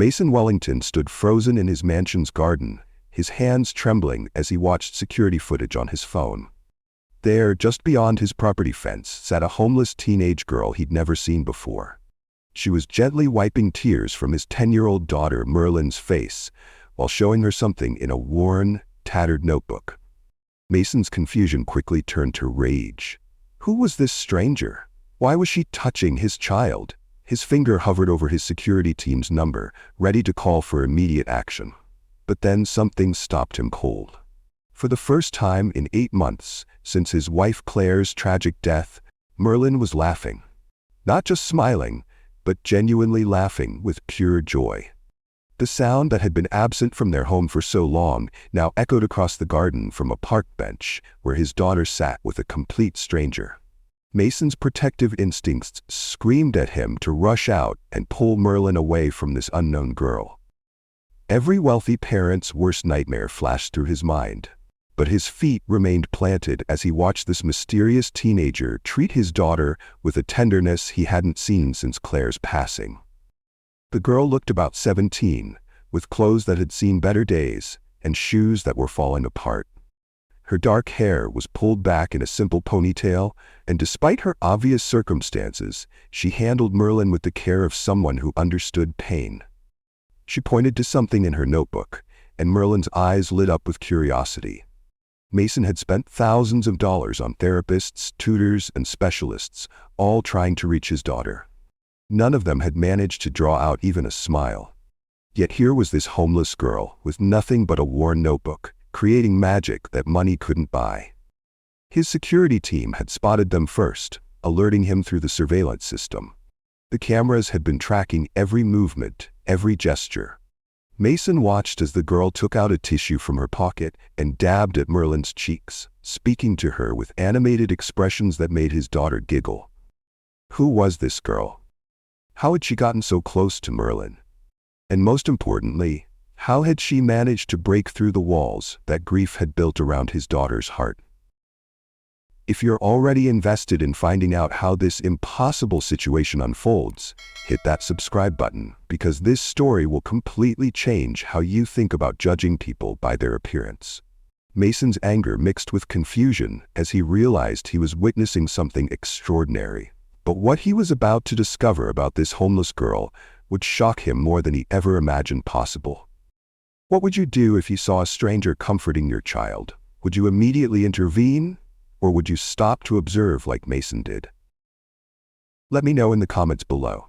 Mason Wellington stood frozen in his mansion's garden, his hands trembling as he watched security footage on his phone. There, just beyond his property fence, sat a homeless teenage girl he'd never seen before. She was gently wiping tears from his 10-year-old daughter Merlin's face, while showing her something in a worn, tattered notebook. Mason's confusion quickly turned to rage. Who was this stranger? Why was she touching his child? His finger hovered over his security team's number, ready to call for immediate action. But then something stopped him cold. For the first time in 8 months, since his wife Claire's tragic death, Merlin was laughing. Not just smiling, but genuinely laughing with pure joy. The sound that had been absent from their home for so long now echoed across the garden from a park bench where his daughter sat with a complete stranger. Mason's protective instincts screamed at him to rush out and pull Merlin away from this unknown girl. Every wealthy parent's worst nightmare flashed through his mind, but his feet remained planted as he watched this mysterious teenager treat his daughter with a tenderness he hadn't seen since Claire's passing. The girl looked about 17, with clothes that had seen better days and shoes that were falling apart. Her dark hair was pulled back in a simple ponytail, and despite her obvious circumstances, she handled Merlin with the care of someone who understood pain. She pointed to something in her notebook, and Merlin's eyes lit up with curiosity. Mason had spent thousands of dollars on therapists, tutors, and specialists, all trying to reach his daughter. None of them had managed to draw out even a smile. Yet here was this homeless girl, with nothing but a worn notebook, creating magic that money couldn't buy. His security team had spotted them first, alerting him through the surveillance system. The cameras had been tracking every movement, every gesture. Mason watched as the girl took out a tissue from her pocket and dabbed at Merlin's cheeks, speaking to her with animated expressions that made his daughter giggle. Who was this girl? How had she gotten so close to Merlin? And most importantly, how had she managed to break through the walls that grief had built around his daughter's heart? If you're already invested in finding out how this impossible situation unfolds, hit that subscribe button, because this story will completely change how you think about judging people by their appearance. Mason's anger mixed with confusion as he realized he was witnessing something extraordinary. But what he was about to discover about this homeless girl would shock him more than he ever imagined possible. What would you do if you saw a stranger comforting your child? Would you immediately intervene, or would you stop to observe like Mason did? Let me know in the comments below.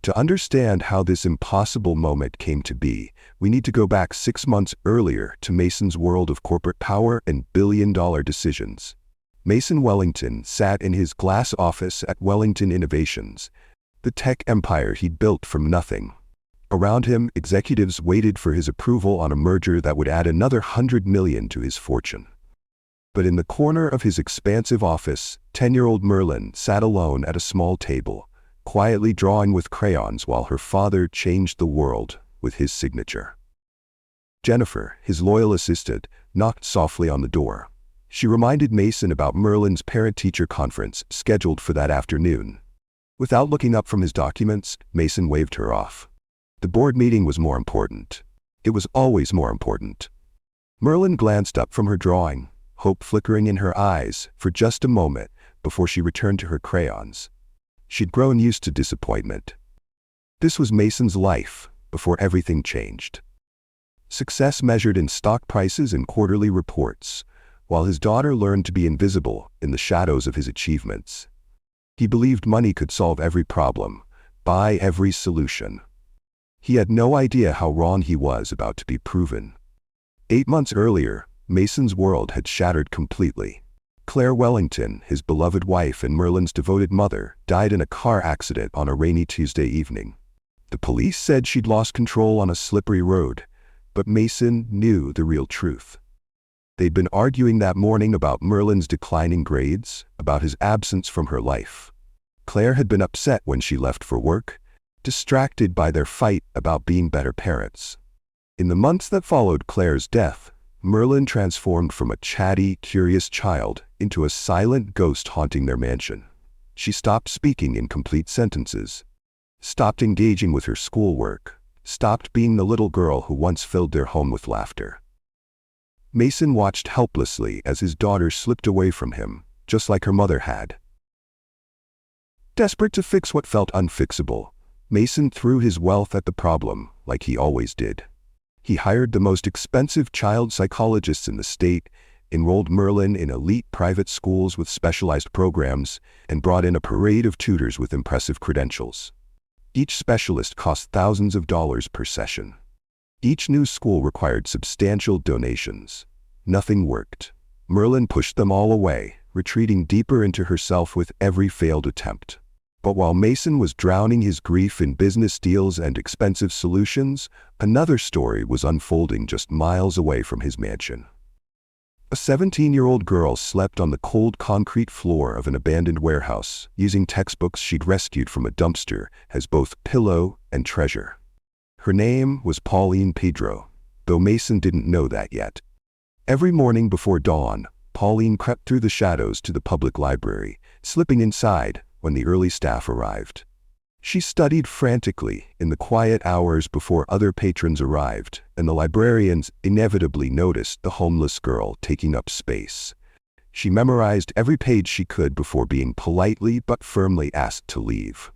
To understand how this impossible moment came to be, we need to go back 6 months earlier to Mason's world of corporate power and billion-dollar decisions. Mason Wellington sat in his glass office at Wellington Innovations, the tech empire he'd built from nothing. Around him, executives waited for his approval on a merger that would add another $100 million to his fortune. But in the corner of his expansive office, 10-year-old Merlin sat alone at a small table, quietly drawing with crayons while her father changed the world with his signature. Jennifer, his loyal assistant, knocked softly on the door. She reminded Mason about Merlin's parent-teacher conference scheduled for that afternoon. Without looking up from his documents, Mason waved her off. The board meeting was more important. It was always more important. Merlin glanced up from her drawing, hope flickering in her eyes for just a moment before she returned to her crayons. She'd grown used to disappointment. This was Mason's life before everything changed. Success measured in stock prices and quarterly reports, while his daughter learned to be invisible in the shadows of his achievements. He believed money could solve every problem, buy every solution. He had no idea how wrong he was about to be proven. 8 months earlier, Mason's world had shattered completely. Claire Wellington, his beloved wife and Merlin's devoted mother, died in a car accident on a rainy Tuesday evening. The police said she'd lost control on a slippery road, but Mason knew the real truth. They'd been arguing that morning about Merlin's declining grades, about his absence from her life. Claire had been upset when she left for work, distracted by their fight about being better parents. In the months that followed Claire's death, Merlin transformed from a chatty, curious child into a silent ghost haunting their mansion. She stopped speaking in complete sentences, stopped engaging with her schoolwork, stopped being the little girl who once filled their home with laughter. Mason watched helplessly as his daughter slipped away from him, just like her mother had. Desperate to fix what felt unfixable, Mason threw his wealth at the problem, like he always did. He hired the most expensive child psychologists in the state, enrolled Merlin in elite private schools with specialized programs, and brought in a parade of tutors with impressive credentials. Each specialist cost thousands of dollars per session. Each new school required substantial donations. Nothing worked. Merlin pushed them all away, retreating deeper into herself with every failed attempt. But while Mason was drowning his grief in business deals and expensive solutions, another story was unfolding just miles away from his mansion. A 17-year-old girl slept on the cold concrete floor of an abandoned warehouse, using textbooks she'd rescued from a dumpster as both pillow and treasure. Her name was Pauline Pedro, though Mason didn't know that yet. Every morning before dawn, Pauline crept through the shadows to the public library, slipping inside when the early staff arrived. She studied frantically in the quiet hours before other patrons arrived, and the librarians inevitably noticed the homeless girl taking up space. She memorized every page she could before being politely but firmly asked to leave.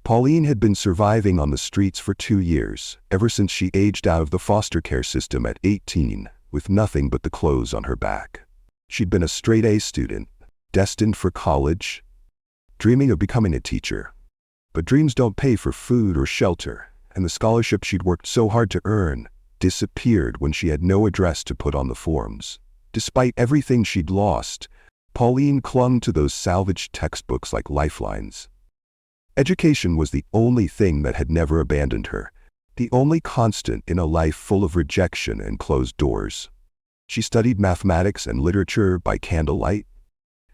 Pauline had been surviving on the streets for 2 years, ever since she aged out of the foster care system at 18, with nothing but the clothes on her back. She'd been a straight-A student, destined for college, dreaming of becoming a teacher. But dreams don't pay for food or shelter, and the scholarship she'd worked so hard to earn disappeared when she had no address to put on the forms. Despite everything she'd lost, Pauline clung to those salvaged textbooks like lifelines. Education was the only thing that had never abandoned her, the only constant in a life full of rejection and closed doors. She studied mathematics and literature by candlelight,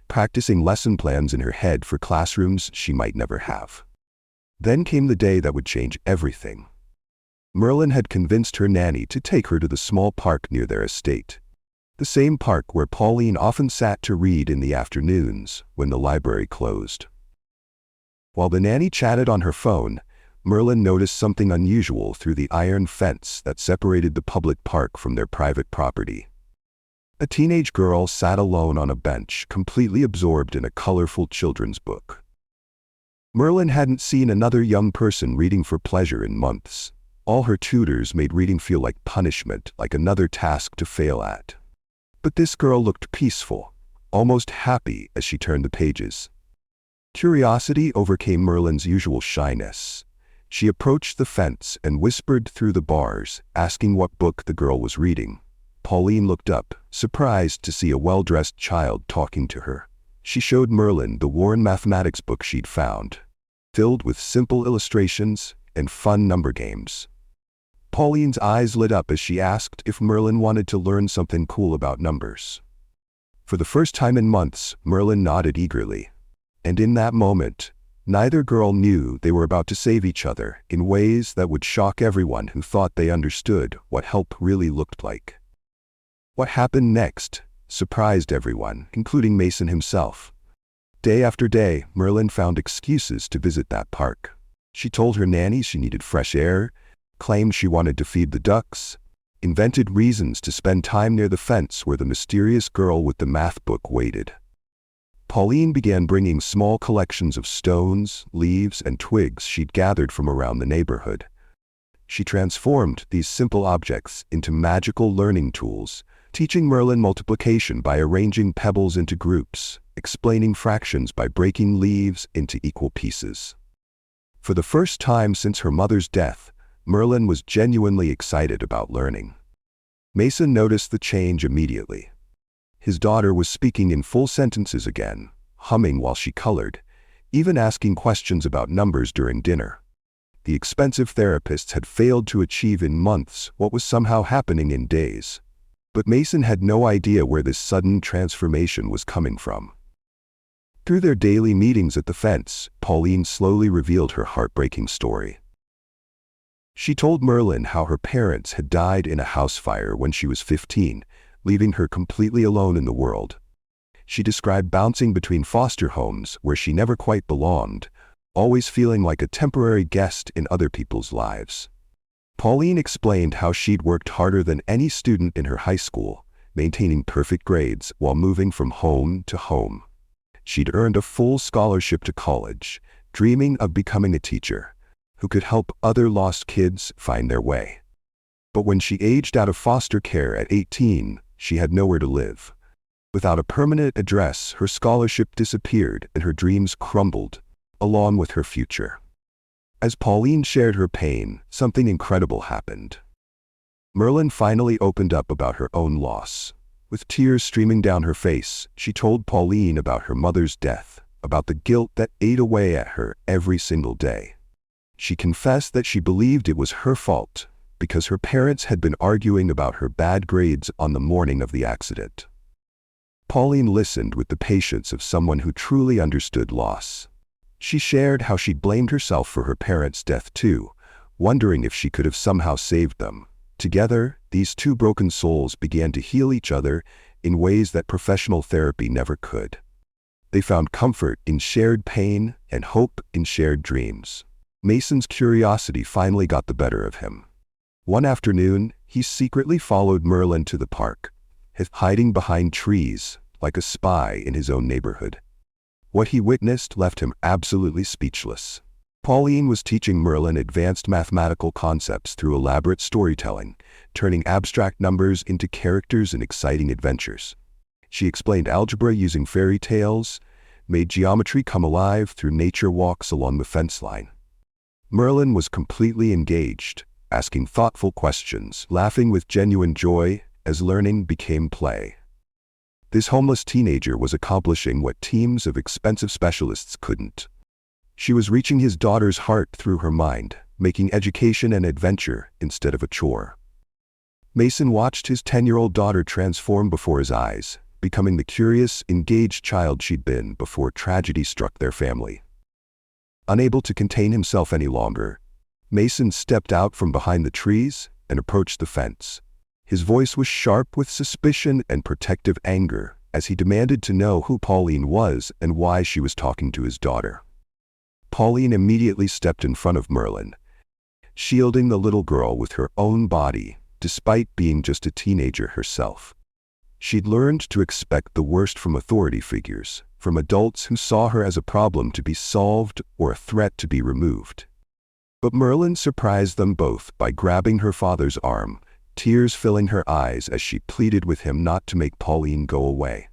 practicing lesson plans in her head for classrooms she might never have. Then came the day that would change everything. Merlin had convinced her nanny to take her to the small park near their estate. The same park where Pauline often sat to read in the afternoons when the library closed. While the nanny chatted on her phone, Merlin noticed something unusual through the iron fence that separated the public park from their private property. A teenage girl sat alone on a bench, completely absorbed in a colorful children's book. Merlin hadn't seen another young person reading for pleasure in months. All her tutors made reading feel like punishment, like another task to fail at. But this girl looked peaceful, almost happy as she turned the pages. Curiosity overcame Merlin's usual shyness. She approached the fence and whispered through the bars, asking what book the girl was reading. Pauline looked up, surprised to see a well-dressed child talking to her. She showed Merlin the worn mathematics book she'd found, filled with simple illustrations and fun number games. Pauline's eyes lit up as she asked if Merlin wanted to learn something cool about numbers. For the first time in months, Merlin nodded eagerly. And in that moment, neither girl knew they were about to save each other in ways that would shock everyone who thought they understood what help really looked like. What happened next surprised everyone, including Mason himself. Day after day, Merlin found excuses to visit that park. She told her nanny she needed fresh air, claimed she wanted to feed the ducks, invented reasons to spend time near the fence where the mysterious girl with the math book waited. Pauline began bringing small collections of stones, leaves, and twigs she'd gathered from around the neighborhood. She transformed these simple objects into magical learning tools, teaching Merlin multiplication by arranging pebbles into groups, explaining fractions by breaking leaves into equal pieces. For the first time since her mother's death, Merlin was genuinely excited about learning. Mason noticed the change immediately. His daughter was speaking in full sentences again, humming while she colored, even asking questions about numbers during dinner. The expensive therapists had failed to achieve in months what was somehow happening in days. But Mason had no idea where this sudden transformation was coming from. Through their daily meetings at the fence, Pauline slowly revealed her heartbreaking story. She told Merlin how her parents had died in a house fire when she was 15, leaving her completely alone in the world. She described bouncing between foster homes where she never quite belonged, always feeling like a temporary guest in other people's lives. Pauline explained how she'd worked harder than any student in her high school, maintaining perfect grades while moving from home to home. She'd earned a full scholarship to college, dreaming of becoming a teacher who could help other lost kids find their way. But when she aged out of foster care at 18, she had nowhere to live. Without a permanent address, her scholarship disappeared and her dreams crumbled, along with her future. As Pauline shared her pain, something incredible happened. Merlin finally opened up about her own loss. With tears streaming down her face, she told Pauline about her mother's death, about the guilt that ate away at her every single day. She confessed that she believed it was her fault, because her parents had been arguing about her bad grades on the morning of the accident. Pauline listened with the patience of someone who truly understood loss. She shared how she'd blamed herself for her parents' death too, wondering if she could have somehow saved them. Together, these two broken souls began to heal each other in ways that professional therapy never could. They found comfort in shared pain and hope in shared dreams. Mason's curiosity finally got the better of him. One afternoon, he secretly followed Merlin to the park, hiding behind trees like a spy in his own neighborhood. What he witnessed left him absolutely speechless. Pauline was teaching Merlin advanced mathematical concepts through elaborate storytelling, turning abstract numbers into characters and exciting adventures. She explained algebra using fairy tales, made geometry come alive through nature walks along the fence line. Merlin was completely engaged, asking thoughtful questions, laughing with genuine joy as learning became play. This homeless teenager was accomplishing what teams of expensive specialists couldn't. She was reaching his daughter's heart through her mind, making education an adventure instead of a chore. Mason watched his 10-year-old daughter transform before his eyes, becoming the curious, engaged child she'd been before tragedy struck their family. Unable to contain himself any longer, Mason stepped out from behind the trees and approached the fence. His voice was sharp with suspicion and protective anger as he demanded to know who Pauline was and why she was talking to his daughter. Pauline immediately stepped in front of Merlin, shielding the little girl with her own body, despite being just a teenager herself. She'd learned to expect the worst from authority figures, from adults who saw her as a problem to be solved or a threat to be removed. But Merlin surprised them both by grabbing her father's arm, tears filling her eyes as she pleaded with him not to make Pauline go away.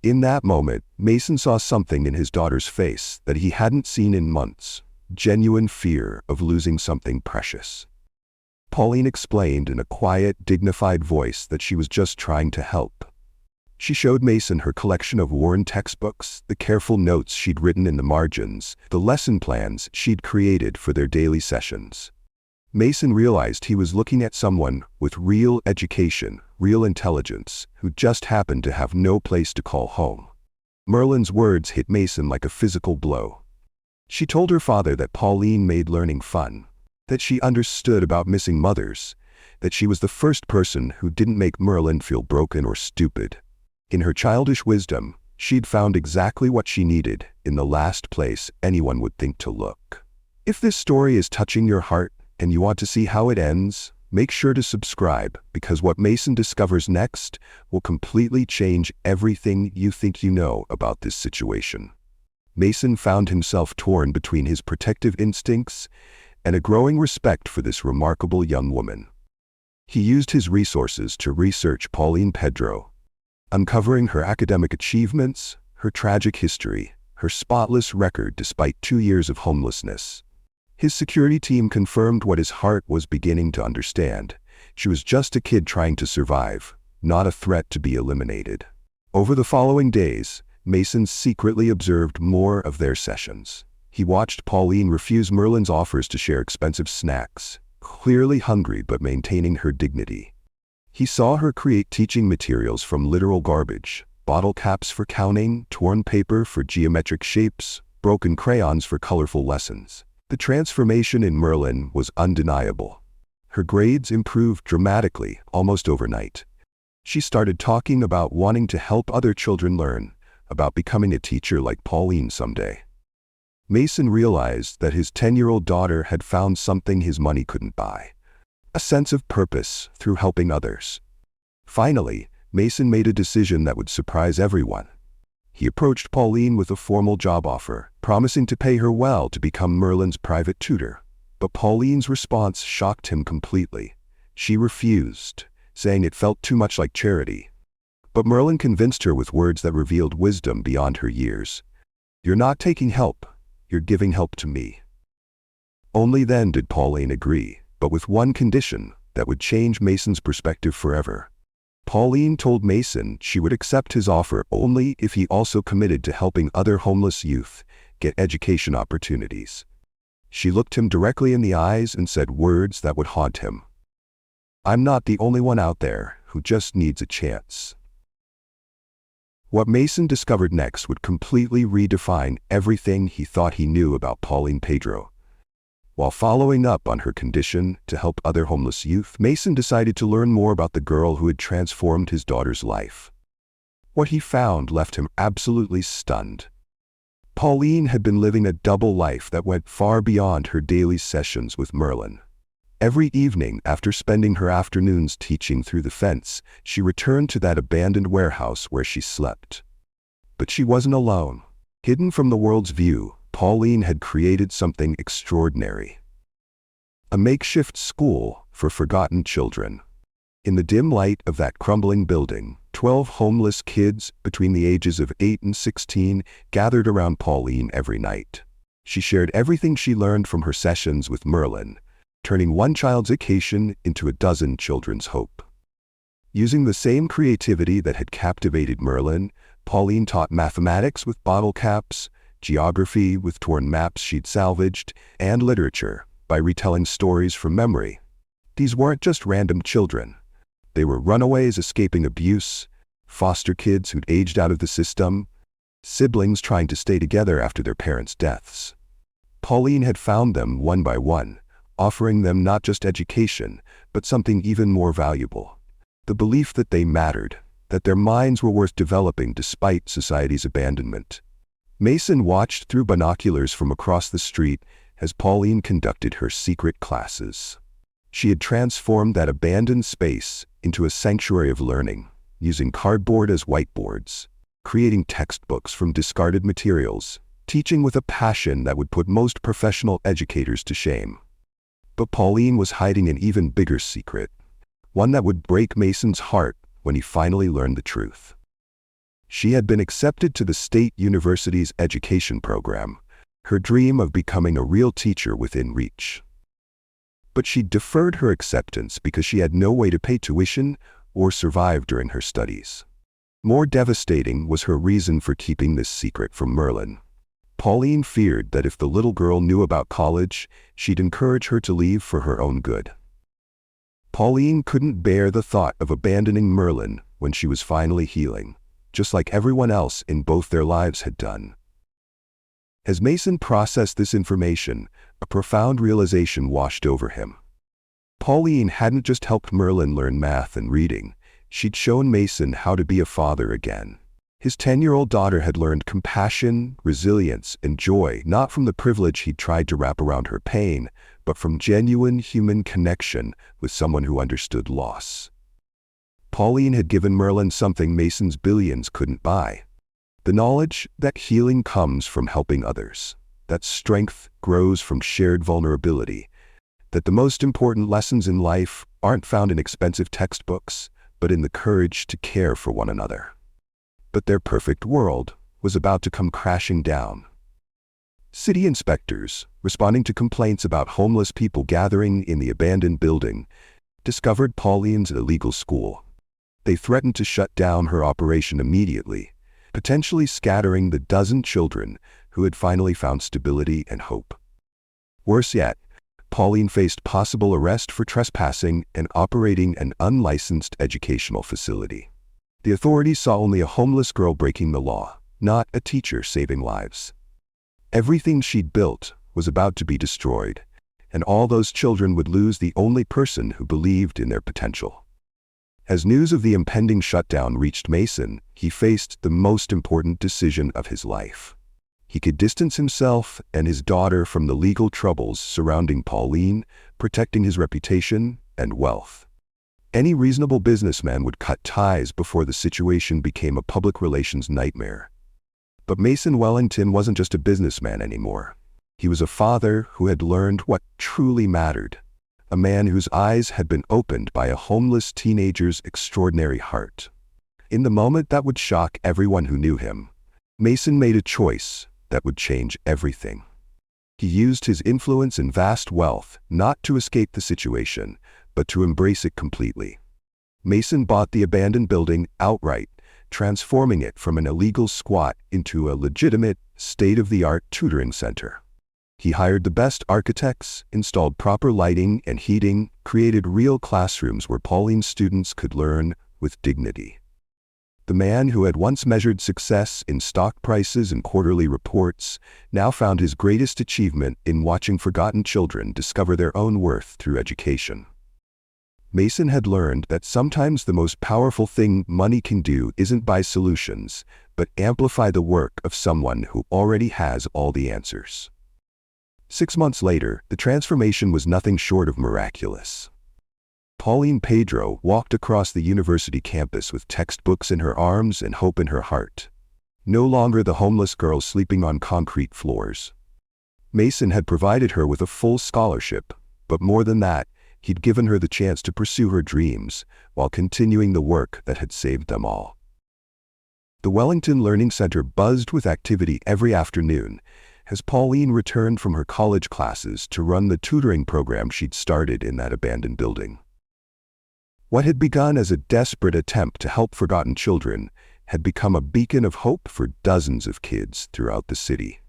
In that moment, Mason saw something in his daughter's face that he hadn't seen in months, genuine fear of losing something precious. Pauline explained in a quiet, dignified voice that she was just trying to help. She showed Mason her collection of worn textbooks, the careful notes she'd written in the margins, the lesson plans she'd created for their daily sessions. Mason realized he was looking at someone with real education, real intelligence, who just happened to have no place to call home. Merlin's words hit Mason like a physical blow. She told her father that Pauline made learning fun, that she understood about missing mothers, that she was the first person who didn't make Merlin feel broken or stupid. In her childish wisdom, she'd found exactly what she needed in the last place anyone would think to look. If this story is touching your heart and you want to see how it ends, make sure to subscribe, because what Mason discovers next will completely change everything you think you know about this situation. Mason found himself torn between his protective instincts and a growing respect for this remarkable young woman. He used his resources to research Pauline Pedro, uncovering her academic achievements, her tragic history, her spotless record despite 2 years of homelessness. His security team confirmed what his heart was beginning to understand. She was just a kid trying to survive, not a threat to be eliminated. Over the following days, Mason secretly observed more of their sessions. He watched Pauline refuse Merlin's offers to share expensive snacks, clearly hungry but maintaining her dignity. He saw her create teaching materials from literal garbage, bottle caps for counting, torn paper for geometric shapes, broken crayons for colorful lessons. The transformation in Merlin was undeniable. Her grades improved dramatically, almost overnight. She started talking about wanting to help other children learn, about becoming a teacher like Pauline someday. Mason realized that his 10-year-old daughter had found something his money couldn't buy: a sense of purpose through helping others. Finally, Mason made a decision that would surprise everyone. He approached Pauline with a formal job offer, promising to pay her well to become Merlin's private tutor. But Pauline's response shocked him completely. She refused, saying it felt too much like charity. But Merlin convinced her with words that revealed wisdom beyond her years. "You're not taking help, you're giving help to me." Only then did Pauline agree, but with one condition that would change Mason's perspective forever. Pauline told Mason she would accept his offer only if he also committed to helping other homeless youth get education opportunities. She looked him directly in the eyes and said words that would haunt him. "I'm not the only one out there who just needs a chance." What Mason discovered next would completely redefine everything he thought he knew about Pauline Pedro. While following up on her condition to help other homeless youth, Mason decided to learn more about the girl who had transformed his daughter's life. What he found left him absolutely stunned. Pauline had been living a double life that went far beyond her daily sessions with Merlin. Every evening, after spending her afternoons teaching through the fence, she returned to that abandoned warehouse where she slept. But she wasn't alone. Hidden from the world's view, Pauline had created something extraordinary: a makeshift school for forgotten children. In the dim light of that crumbling building, 12 homeless kids between the ages of 8 and 16 gathered around Pauline every night. She shared everything she learned from her sessions with Merlin, turning one child's vacation into a dozen children's hope. Using the same creativity that had captivated Merlin, Pauline taught mathematics with bottle caps, geography with torn maps she'd salvaged, and literature by retelling stories from memory. These weren't just random children. They were runaways escaping abuse, foster kids who'd aged out of the system, siblings trying to stay together after their parents' deaths. Pauline had found them one by one, offering them not just education, but something even more valuable: the belief that they mattered, that their minds were worth developing despite society's abandonment. Mason watched through binoculars from across the street as Pauline conducted her secret classes. She had transformed that abandoned space into a sanctuary of learning, using cardboard as whiteboards, creating textbooks from discarded materials, teaching with a passion that would put most professional educators to shame. But Pauline was hiding an even bigger secret, one that would break Mason's heart when he finally learned the truth. She had been accepted to the State University's education program, her dream of becoming a real teacher within reach. But she deferred her acceptance because she had no way to pay tuition or survive during her studies. More devastating was her reason for keeping this secret from Merlin. Pauline feared that if the little girl knew about college, she'd encourage her to leave for her own good. Pauline couldn't bear the thought of abandoning Merlin when she was finally healing, just like everyone else in both their lives had done. As Mason processed this information, a profound realization washed over him. Pauline hadn't just helped Merlin learn math and reading, she'd shown Mason how to be a father again. His 10-year-old daughter had learned compassion, resilience, and joy not from the privilege he'd tried to wrap around her pain, but from genuine human connection with someone who understood loss. Pauline had given Merlin something Mason's billions couldn't buy: the knowledge that healing comes from helping others, that strength grows from shared vulnerability, that the most important lessons in life aren't found in expensive textbooks, but in the courage to care for one another. But their perfect world was about to come crashing down. City inspectors, responding to complaints about homeless people gathering in the abandoned building, discovered Pauline's illegal school. They threatened to shut down her operation immediately, potentially scattering the dozen children who had finally found stability and hope. Worse yet, Pauline faced possible arrest for trespassing and operating an unlicensed educational facility. The authorities saw only a homeless girl breaking the law, not a teacher saving lives. Everything she'd built was about to be destroyed, and all those children would lose the only person who believed in their potential. As news of the impending shutdown reached Mason, he faced the most important decision of his life. He could distance himself and his daughter from the legal troubles surrounding Pauline, protecting his reputation and wealth. Any reasonable businessman would cut ties before the situation became a public relations nightmare. But Mason Wellington wasn't just a businessman anymore. He was a father who had learned what truly mattered, a man whose eyes had been opened by a homeless teenager's extraordinary heart. In the moment that would shock everyone who knew him, Mason made a choice that would change everything. He used his influence and vast wealth not to escape the situation, but to embrace it completely. Mason bought the abandoned building outright, transforming it from an illegal squat into a legitimate, state-of-the-art tutoring center. He hired the best architects, installed proper lighting and heating, created real classrooms where Pauline's students could learn with dignity. The man who had once measured success in stock prices and quarterly reports now found his greatest achievement in watching forgotten children discover their own worth through education. Mason had learned that sometimes the most powerful thing money can do isn't buy solutions, but amplify the work of someone who already has all the answers. 6 months later, the transformation was nothing short of miraculous. Pauline Pedro walked across the university campus with textbooks in her arms and hope in her heart. No longer the homeless girl sleeping on concrete floors. Mason had provided her with a full scholarship, but more than that, he'd given her the chance to pursue her dreams while continuing the work that had saved them all. The Wellington Learning Center buzzed with activity every afternoon as Pauline returned from her college classes to run the tutoring program she'd started in that abandoned building. What had begun as a desperate attempt to help forgotten children had become a beacon of hope for dozens of kids throughout the city.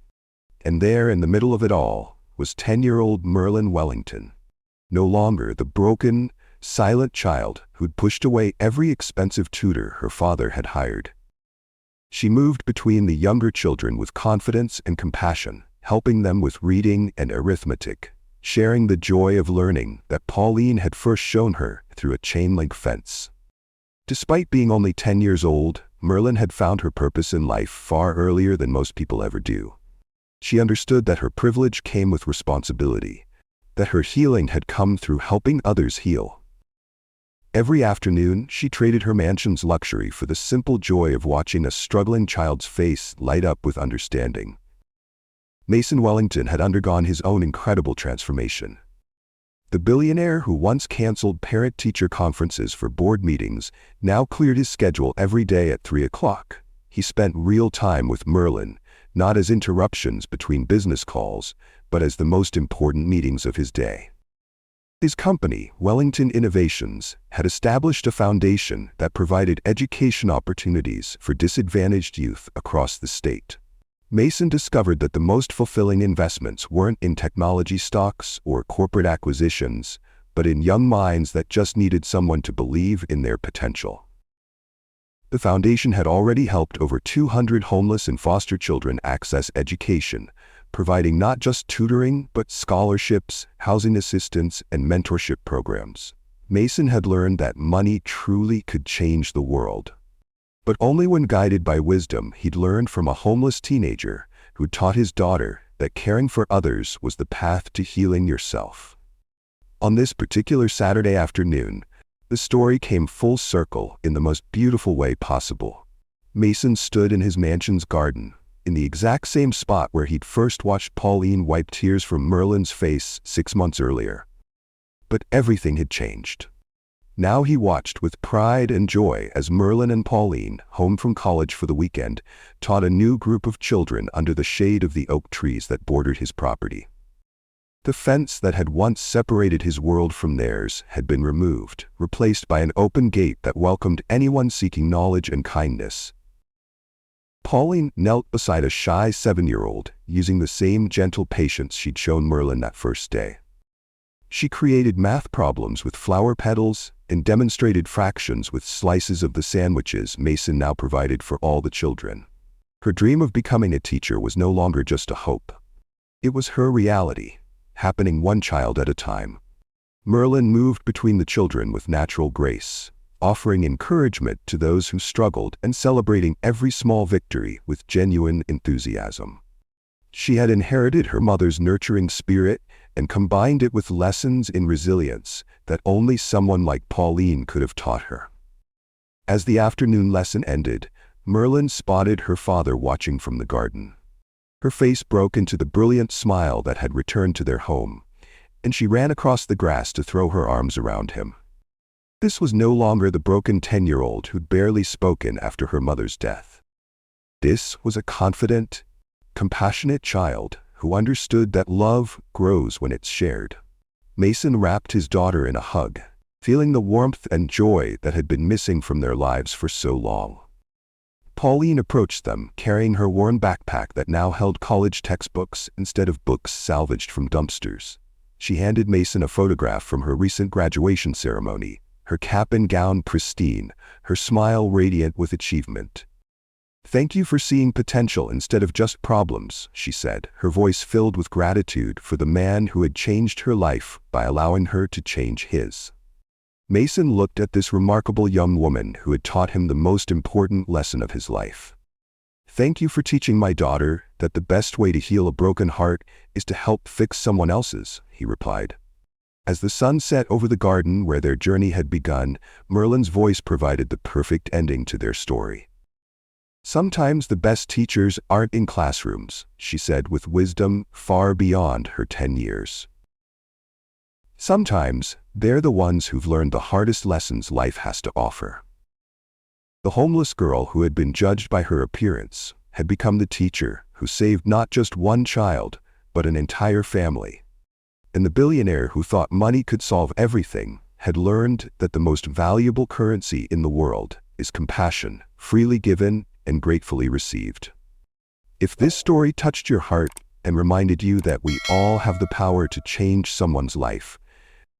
And there, in the middle of it all, was 10-year-old Merlin Wellington, no longer the broken, silent child who'd pushed away every expensive tutor her father had hired. She moved between the younger children with confidence and compassion, helping them with reading and arithmetic, sharing the joy of learning that Pauline had first shown her through a chain-link fence. Despite being only 10 years old, Merlin had found her purpose in life far earlier than most people ever do. She understood that her privilege came with responsibility, that her healing had come through helping others heal. Every afternoon, she traded her mansion's luxury for the simple joy of watching a struggling child's face light up with understanding. Mason Wellington had undergone his own incredible transformation. The billionaire who once canceled parent-teacher conferences for board meetings now cleared his schedule every day at 3 o'clock. He spent real time with Merlin, not as interruptions between business calls, but as the most important meetings of his day. His company, Wellington Innovations, had established a foundation that provided education opportunities for disadvantaged youth across the state. Mason discovered that the most fulfilling investments weren't in technology stocks or corporate acquisitions, but in young minds that just needed someone to believe in their potential. The foundation had already helped over 200 homeless and foster children access education, providing not just tutoring, but scholarships, housing assistance, and mentorship programs. Mason had learned that money truly could change the world. But only when guided by wisdom he'd learned from a homeless teenager who taught his daughter that caring for others was the path to healing yourself. On this particular Saturday afternoon, the story came full circle in the most beautiful way possible. Mason stood in his mansion's garden, in the exact same spot where he'd first watched Pauline wipe tears from Merlin's face 6 months earlier. But everything had changed. Now he watched with pride and joy as Merlin and Pauline, home from college for the weekend, taught a new group of children under the shade of the oak trees that bordered his property. The fence that had once separated his world from theirs had been removed, replaced by an open gate that welcomed anyone seeking knowledge and kindness. Pauline knelt beside a shy 7-year-old, using the same gentle patience she'd shown Merlin that first day. She created math problems with flower petals and demonstrated fractions with slices of the sandwiches Mason now provided for all the children. Her dream of becoming a teacher was no longer just a hope. It was her reality, happening one child at a time. Merlin moved between the children with natural grace, offering encouragement to those who struggled and celebrating every small victory with genuine enthusiasm. She had inherited her mother's nurturing spirit and combined it with lessons in resilience that only someone like Pauline could have taught her. As the afternoon lesson ended, Merlin spotted her father watching from the garden. Her face broke into the brilliant smile that had returned to their home, and she ran across the grass to throw her arms around him. This was no longer the broken 10-year-old who'd barely spoken after her mother's death. This was a confident, compassionate child who understood that love grows when it's shared. Mason wrapped his daughter in a hug, feeling the warmth and joy that had been missing from their lives for so long. Pauline approached them, carrying her worn backpack that now held college textbooks instead of books salvaged from dumpsters. She handed Mason a photograph from her recent graduation ceremony, her cap and gown pristine, her smile radiant with achievement. "Thank you for seeing potential instead of just problems," she said, her voice filled with gratitude for the man who had changed her life by allowing her to change his. Mason looked at this remarkable young woman who had taught him the most important lesson of his life. "Thank you for teaching my daughter that the best way to heal a broken heart is to help fix someone else's," he replied. As the sun set over the garden where their journey had begun, Merlin's voice provided the perfect ending to their story. "Sometimes the best teachers aren't in classrooms," she said with wisdom far beyond her 10 years. "Sometimes they're the ones who've learned the hardest lessons life has to offer." The homeless girl who had been judged by her appearance had become the teacher who saved not just one child, but an entire family. And the billionaire who thought money could solve everything had learned that the most valuable currency in the world is compassion, freely given and gratefully received. If this story touched your heart and reminded you that we all have the power to change someone's life,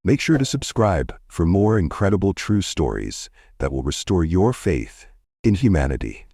make sure to subscribe for more incredible true stories that will restore your faith in humanity.